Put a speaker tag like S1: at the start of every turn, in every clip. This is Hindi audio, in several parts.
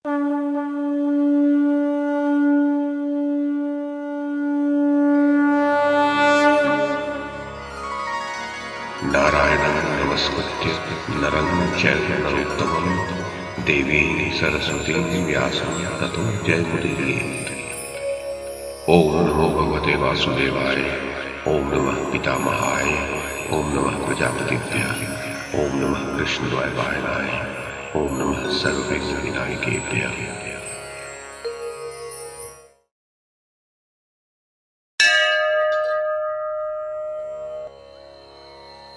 S1: नारायणं नमस्कृत्य नरं चैव नरोत्तमं देवीं सरस्वतीं व्यासं ततो जयमुदीरयेत्। ओम नमो भगवते वासुदेवाय, ओम नमः पितामहाय, ओम नमः प्रजापतिभ्यः, ओम नमः कृष्णद्वैपायनाय, ओम नमः सर्वविघ्नविनायकेभ्यः।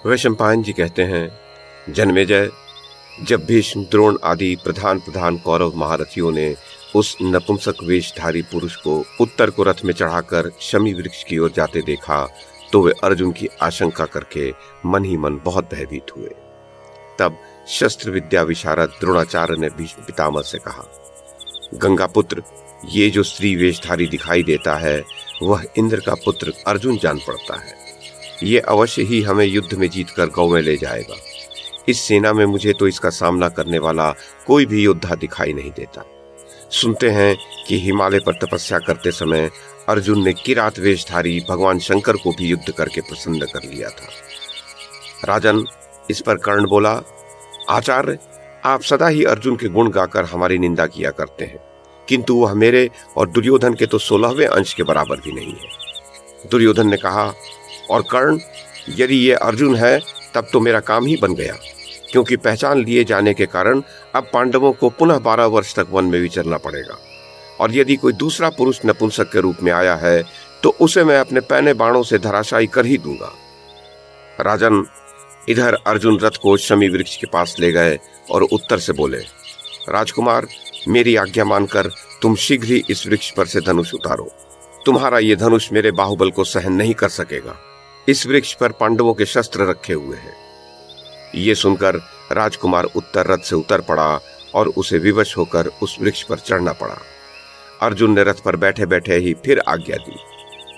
S1: वैशंपायन जी कहते हैं, जन्मेजय, जब भीष्म, द्रोण आदि प्रधान कौरव महारथियों ने उस नपुंसक वेशधारी पुरुष को उत्तर को रथ में चढ़ाकर शमी वृक्ष की ओर जाते देखा तो वे अर्जुन की आशंका करके मन ही मन बहुत भयभीत हुए। तब शस्त्र विद्या विशारद द्रोणाचार्य ने भीष्म पितामह से कहा, गंगापुत्र, ये जो स्त्री वेशधारी दिखाई देता है वह इंद्र का पुत्र अर्जुन जान पड़ता है। ये अवश्य ही हमें युद्ध में जीतकर गौ में ले जाएगा। इस सेना में मुझे तो इसका सामना करने वाला कोई भी योद्धा दिखाई नहीं देता। सुनते हैं कि हिमालय पर तपस्या करते समय अर्जुन ने किरात वेशधारी भगवान शंकर को भी युद्ध करके प्रसन्न कर लिया था। राजन, इस पर कर्ण बोला, आचार्य, आप सदा ही अर्जुन के गुण गाकर हमारी निंदा किया करते हैं, किंतु वह मेरे और दुर्योधन के तो 16वें अंश के बराबर भी नहीं है। दुर्योधन ने कहा, और कर्ण, यदि ये अर्जुन है तब तो मेरा काम ही बन गया, क्योंकि पहचान लिए जाने के कारण अब पांडवों को पुनः 12 वर्ष तक वन में विचरना पड़ेगा, और यदि कोई दूसरा पुरुष नपुंसक के रूप में आया है तो उसे मैं अपने पैने बाणों से धराशायी कर ही दूंगा। राजन, इधर अर्जुन रथ को शमी वृक्ष के पास ले गए और उत्तर से बोले, राजकुमार, मेरी आज्ञा मानकर तुम शीघ्र ही इस वृक्ष पर से धनुष उतारो। तुम्हारा ये धनुष मेरे बाहुबल को सहन नहीं कर सकेगा। इस वृक्ष पर पांडवों के शस्त्र रखे हुए हैं। ये सुनकर राजकुमार उत्तर रथ से उतर पड़ा और उसे विवश होकर उस वृक्ष पर चढ़ना पड़ा। अर्जुन ने रथ पर बैठे बैठे ही फिर आज्ञा दी,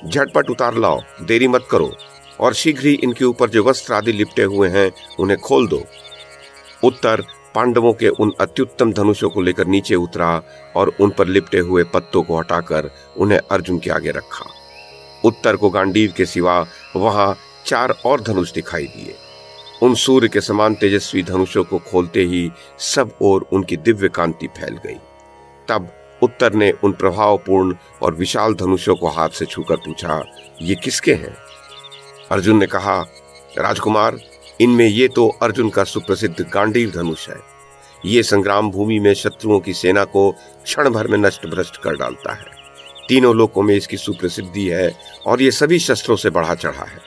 S1: झटपट उतार लाओ, देरी मत करो, और शीघ्र ही इनके ऊपर जो वस्त्र आदि लिपटे हुए हैं उन्हें खोल दो। उत्तर पांडवों के उन अत्युत्तम धनुषों को लेकर नीचे उतरा और उन पर लिपटे हुए पत्तों को हटाकर उन्हें अर्जुन के आगे रखा। उत्तर को गांडीव के सिवा वहां 4 और धनुष दिखाई दिए। उन सूर्य के समान तेजस्वी धनुषों को खोलते ही सब ओर उनकी दिव्य कांति फैल गई। तब उत्तर ने उन प्रभावपूर्ण और विशाल धनुषों को हाथ से छूकर पूछा, ये किसके हैं? अर्जुन ने कहा, राजकुमार, इनमें ये तो अर्जुन का सुप्रसिद्ध गांडीव धनुष है। ये संग्राम भूमि में शत्रुओं की सेना को क्षण भर में नष्ट भ्रष्ट कर डालता है। तीनों लोकों में इसकी सुप्रसिद्धि है और ये सभी शस्त्रों से बढ़ा चढ़ा है।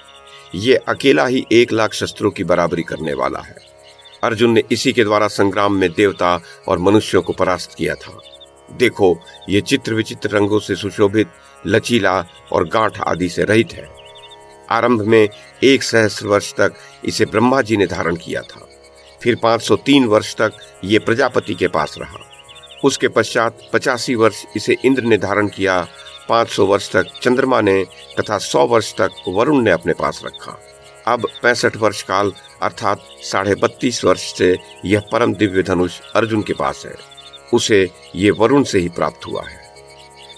S1: ये अकेला ही 1 लाख शस्त्रों की बराबरी करने वाला है। अर्जुन ने इसी के द्वारा संग्राम में देवता और मनुष्यों को परास्त किया था। देखो, ये चित्र विचित्र रंगों से सुशोभित, लचीला और गांठ आदि से रहित है। आरंभ में 1 सहस्र वर्ष तक इसे ब्रह्मा जी ने धारण किया था। फिर 503 वर्ष तक ये प्रजापति के पास रहा। उसके पश्चात 85 वर्ष इसे इंद्र ने धारण किया, 500 वर्ष तक चंद्रमा ने तथा 100 वर्ष तक वरुण ने अपने पास रखा। अब 65 वर्ष काल अर्थात 32.5 वर्ष से यह परम दिव्य धनुष अर्जुन के पास है। उसे ये वरुण से ही प्राप्त हुआ है।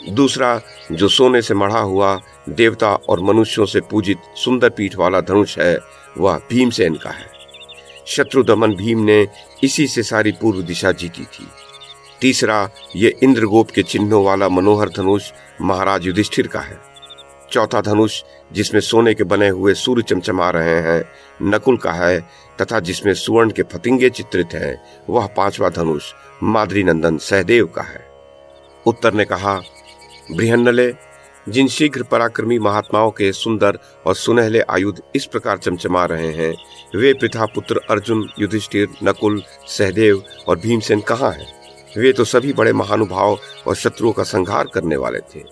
S1: दूसरा, जो सोने से मढ़ा हुआ देवता और मनुष्यों से पूजित सुंदर पीठ वाला धनुष है, वह भीमसेन का है। शत्रुदमन भीम ने इसी से सारी पूर्व दिशा जीती थी। तीसरा, ये इंद्रगोप के चिन्हों वाला मनोहर धनुष महाराज युधिष्ठिर का है। चौथा धनुष, जिसमें सोने के बने हुए सूर्य चमचमा रहे हैं, नकुल का है, तथा जिसमें सुवर्ण के फतिंगे चित्रित हैं, वह 5वां धनुष माद्री नंदन सहदेव का है। उत्तर ने कहा, बृहन्नले, जिन शीघ्र पराक्रमी महात्माओं के सुंदर और सुनहले आयुध इस प्रकार चमचमा रहे हैं, वे प्रथापुत्र अर्जुन, युधिष्ठिर, नकुल, सहदेव और भीमसेन कहाँ हैं? वे तो सभी बड़े महानुभाव और शत्रुओं का संहार करने वाले थे।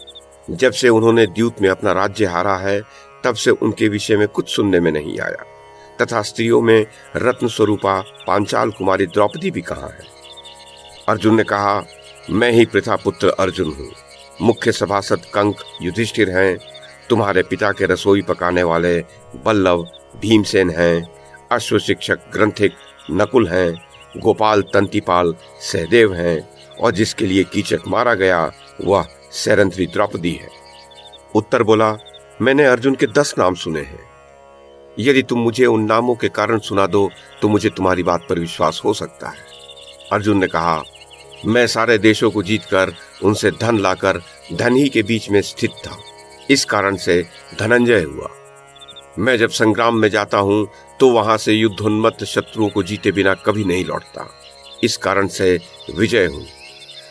S1: जब से उन्होंने द्यूत में अपना राज्य हारा है, तब से उनके विषय में कुछ सुनने में नहीं आया। तथा स्त्रियों में रत्न स्वरूपा पांचाल कुमारी द्रौपदी भी कहाँ है? अर्जुन ने कहा, मैं ही प्रथापुत्र अर्जुन हूँ। मुख्य सभासद कंक युधिष्ठिर हैं। तुम्हारे पिता के रसोई पकाने वाले बल्लव भीमसेन हैं। अश्व शिक्षक ग्रंथिक नकुल हैं। गोपाल तंतिपाल सहदेव हैं। और जिसके लिए कीचक मारा गया वह सैरंध्री द्रौपदी है। उत्तर बोला, मैंने अर्जुन के 10 नाम सुने हैं। यदि तुम मुझे उन नामों के कारण सुना दो तो मुझे तुम्हारी बात पर विश्वास हो सकता है। अर्जुन ने कहा, मैं सारे देशों को जीतकर उनसे धन लाकर धन ही के बीच में स्थित था, इस कारण से धनंजय हुआ। मैं जब संग्राम में जाता हूं तो वहां से युद्धोन्मत्त शत्रुओं को जीते बिना कभी नहीं लौटता, इस कारण से विजय हूं।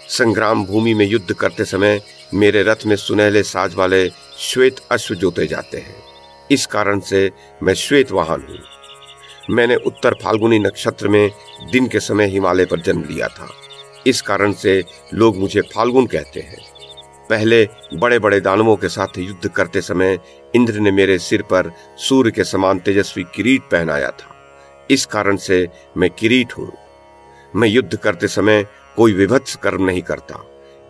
S1: संग्राम भूमि में युद्ध करते समय मेरे रथ में सुनहले साज वाले श्वेत अश्व जोते जाते हैं, इस कारण से मैं श्वेत वाहन हूं। मैंने उत्तर फाल्गुनी नक्षत्र में दिन के समय हिमालय पर जन्म लिया था, इस कारण से लोग मुझे फाल्गुन कहते हैं। पहले बड़े बड़े दानवों के साथ युद्ध करते समय इंद्र ने मेरे सिर पर सूर्य के समान तेजस्वी किरीट पहनाया था, इस कारण से मैं किरीट हूं। मैं युद्ध करते समय कोई विभत्स कर्म नहीं करता,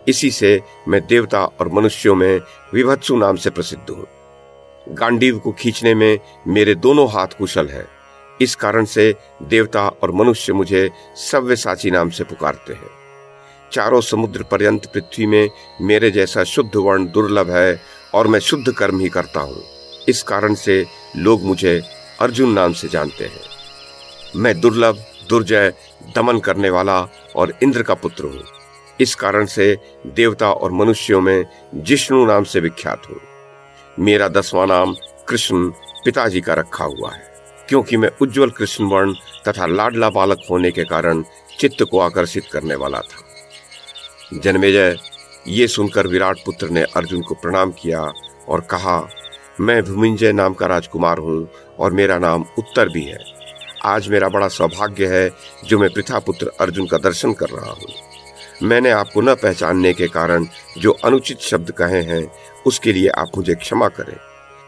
S1: इसी से मैं देवता और मनुष्यों में विभत्सु नाम से प्रसिद्ध हूं। गांडीव को खींचने में मेरे दोनों हाथ कुशल है, इस कारण से देवता और मनुष्य मुझे सव्यसाची नाम से पुकारते हैं। चारों समुद्र पर्यंत पृथ्वी में मेरे जैसा शुद्ध वर्ण दुर्लभ है और मैं शुद्ध कर्म ही करता हूँ, इस कारण से लोग मुझे अर्जुन नाम से जानते हैं। मैं दुर्लभ, दुर्जय, दमन करने वाला और इंद्र का पुत्र हूँ, इस कारण से देवता और मनुष्यों में जिष्णु नाम से विख्यात हूँ। मेरा 10वां नाम कृष्ण पिताजी का रखा हुआ है, क्योंकि मैं उज्जवल कृष्ण वर्ण तथा लाडला बालक होने के कारण चित्त को आकर्षित करने वाला था। जन्मेजय, ये सुनकर विराट पुत्र ने अर्जुन को प्रणाम किया और कहा, मैं भूमिंजय नाम का राजकुमार हूँ और मेरा नाम उत्तर भी है। आज मेरा बड़ा सौभाग्य है जो मैं पितापुत्र अर्जुन का दर्शन कर रहा हूँ। मैंने आपको न पहचानने के कारण जो अनुचित शब्द कहे हैं उसके लिए आप मुझे क्षमा करें।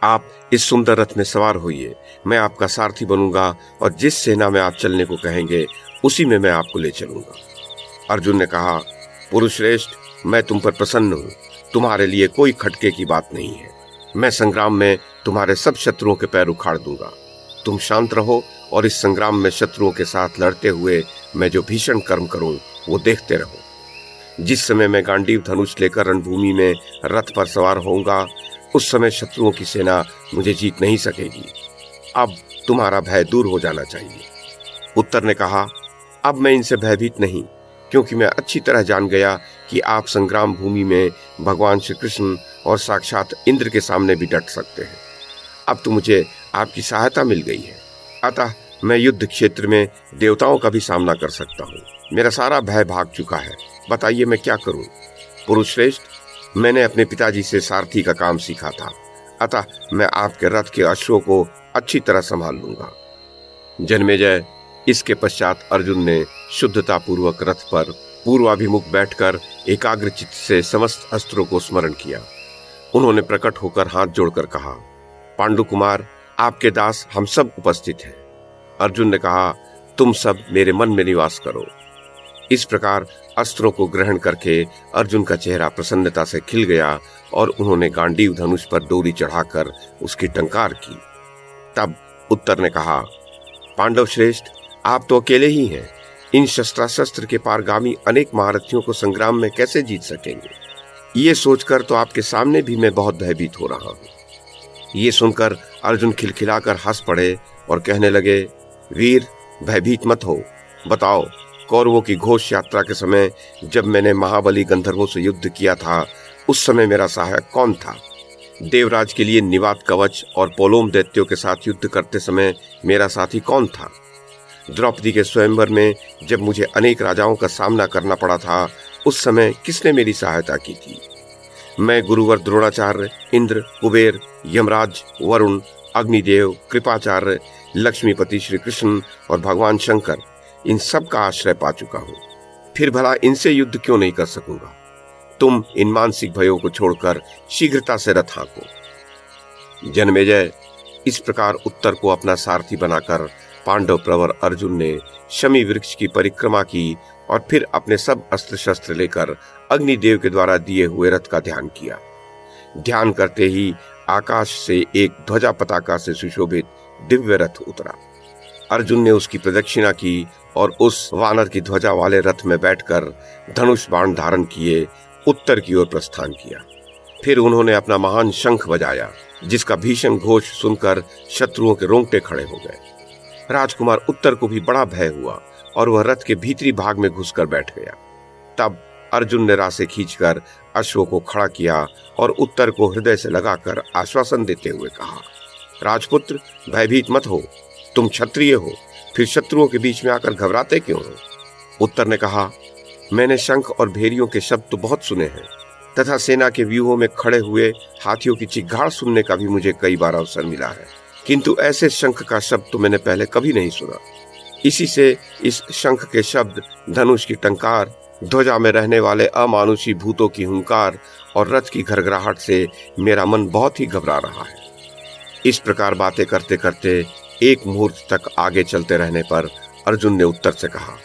S1: आप इस सुंदर रथ में सवार होइए, मैं आपका सारथी बनूंगा और जिस सेना में आप चलने को कहेंगे उसी में मैं आपको ले चलूंगा। अर्जुन ने कहा, पुरुष श्रेष्ठ, मैं तुम पर प्रसन्न हूँ, तुम्हारे लिए कोई खटके की बात नहीं है। मैं संग्राम में तुम्हारे सब शत्रुओं के पैर उखाड़ दूंगा। तुम शांत रहो और इस संग्राम में शत्रुओं के साथ लड़ते हुए मैं जो भीषण कर्म करूं वो देखते रहो। जिस समय मैं गांडीव धनुष लेकर रणभूमि में रथ पर सवार होऊंगा उस समय शत्रुओं की सेना मुझे जीत नहीं सकेगी। अब तुम्हारा भय दूर हो जाना चाहिए। उत्तर ने कहा, अब मैं इनसे भयभीत नहीं, क्योंकि मैं अच्छी तरह जान गया कि आप संग्राम भूमि में भगवान श्री कृष्ण और साक्षात इंद्र के सामने भी डट सकते हैं। अब तो मुझे आपकी सहायता मिल गई है, अतः मैं युद्ध क्षेत्र में देवताओं का भी सामना कर सकता हूँ। मेरा सारा भय भाग चुका है, बताइए मैं क्या करूँ। पुरुष श्रेष्ठ, मैंने अपने पिताजी से सारथी का काम सीखा था, अतः मैं आपके रथ के अश्वों को अच्छी तरह संभाल लूंगा। जन्मेजय, इसके पश्चात अर्जुन ने शुद्धता पूर्वक रथ पर पूर्वाभिमुख बैठकर एकाग्र चित्त से समस्त अस्त्रों को स्मरण किया। उन्होंने प्रकट होकर हाथ जोड़कर कहा, पांडु कुमार, आपके दास हम सब उपस्थित हैं। अर्जुन ने कहा, तुम सब मेरे मन में निवास करो। इस प्रकार अस्त्रों को ग्रहण करके अर्जुन का चेहरा प्रसन्नता से खिल गया और उन्होंने गांडीव धनुष पर डोरी चढ़ाकर उसकी टंकार की। तब उत्तर ने कहा, पांडव श्रेष्ठ, आप तो अकेले ही हैं, इन शस्त्रास्त्र के पारगामी अनेक महारथियों को संग्राम में कैसे जीत सकेंगे? ये सोचकर तो आपके सामने भी मैं बहुत भयभीत हो रहा हूँ। ये सुनकर अर्जुन खिलखिलाकर हंस पड़े और कहने लगे, वीर, भयभीत मत हो। बताओ, कौरवों की घोष यात्रा के समय जब मैंने महाबली गंधर्वों से युद्ध किया था उस समय मेरा सहायक कौन था? देवराज के लिए निवात कवच और पोलोम दैत्यों के साथ युद्ध करते समय मेरा साथी कौन था? द्रौपदी के स्वयंवर में जब मुझे अनेक राजाओं का सामना करना पड़ा था उस समय किसने मेरी सहायता की थी? मैं गुरुवर द्रोणाचार्य, इंद्र, कुबेर, यमराज, वरुण, अग्निदेव, कृपाचार्य, लक्ष्मीपति श्री कृष्ण और भगवान शंकर, इन सब का आश्रय पा चुका हूँ। फिर भला इनसे युद्ध क्यों नहीं कर सकूंगा? तुम इन मानसिक भयों को छोड़कर शीघ्रता से रथ हाँको। जन्मेजय, इस प्रकार उत्तर को अपना सारथी बनाकर पांडव प्रवर अर्जुन ने शमी वृक्ष की परिक्रमा की और फिर अपने सब अस्त्र शस्त्र लेकर अग्निदेव के द्वारा दिए हुए रथ का ध्यान किया। ध्यान करते ही आकाश से एक ध्वजा पताका से सुशोभित दिव्य रथ उतरा। अर्जुन ने उसकी प्रदक्षिणा की और उस वानर की ध्वजा वाले रथ में बैठकर धनुष बाण धारण किए उत्तर की ओर प्रस्थान किया। फिर उन्होंने अपना महान शंख बजाया, जिसका भीषण घोष सुनकर शत्रुओं के रोंगटे खड़े हो गए। राजकुमार उत्तर को भी बड़ा भय हुआ और वह रथ के भीतरी भाग में घुसकर बैठ गया। तब अर्जुन ने रासे खींचकर अश्वों को खड़ा किया और उत्तर को हृदय से लगाकर आश्वासन देते हुए कहा, राजपुत्र, भयभीत मत हो, तुम क्षत्रिय हो, फिर शत्रुओं के बीच में आकर घबराते क्यों हो? उत्तर ने कहा, मैंने शंख और भेरियों के शब्द तो बहुत सुने हैं तथा सेना के व्यूहों में खड़े हुए हाथियों की चिघाड़ सुनने का भी मुझे कई बार अवसर मिला है, किंतु ऐसे शंख का शब्द तो मैंने पहले कभी नहीं सुना। इसी से इस शंख के शब्द, धनुष की टंकार, ध्वजा में रहने वाले अमानुषी भूतों की हुंकार और रथ की घरघराहट से मेरा मन बहुत ही घबरा रहा है। इस प्रकार बातें करते करते एक मुहूर्त तक आगे चलते रहने पर अर्जुन ने उत्तर से कहा,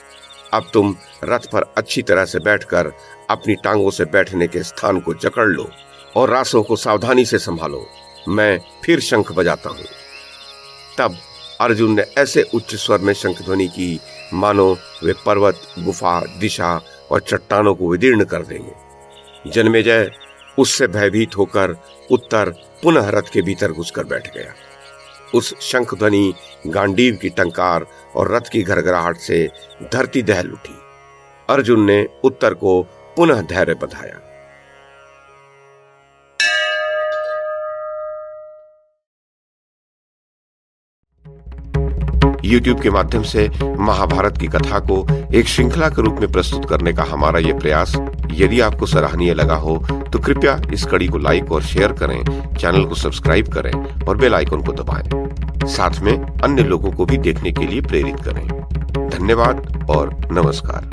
S1: अब तुम रथ पर अच्छी तरह से बैठकर अपनी टांगों से बैठने के स्थान को जकड़ लो और रासों को सावधानी से संभालो, मैं फिर शंख बजाता हूं। तब अर्जुन ने ऐसे उच्च स्वर में शंख ध्वनि की मानो वे पर्वत, गुफा, दिशा और चट्टानों को विदीर्ण कर देंगे। जन्मेजय उससे भयभीत होकर उत्तर पुनः रथ के भीतर घुसकर बैठ गया। उस शंख ध्वनि, गांडीव की टंकार और रथ की घरघराहट से धरती दहल उठी। अर्जुन ने उत्तर को पुनः धैर्य बंधाया। YouTube के माध्यम से महाभारत की कथा को एक श्रृंखला के रूप में प्रस्तुत करने का हमारा ये प्रयास यदि आपको सराहनीय लगा हो तो कृपया इस कड़ी को लाइक और शेयर करें, चैनल को सब्सक्राइब करें और बेल आइकन को दबाएं। साथ में अन्य लोगों को भी देखने के लिए प्रेरित करें। धन्यवाद और नमस्कार।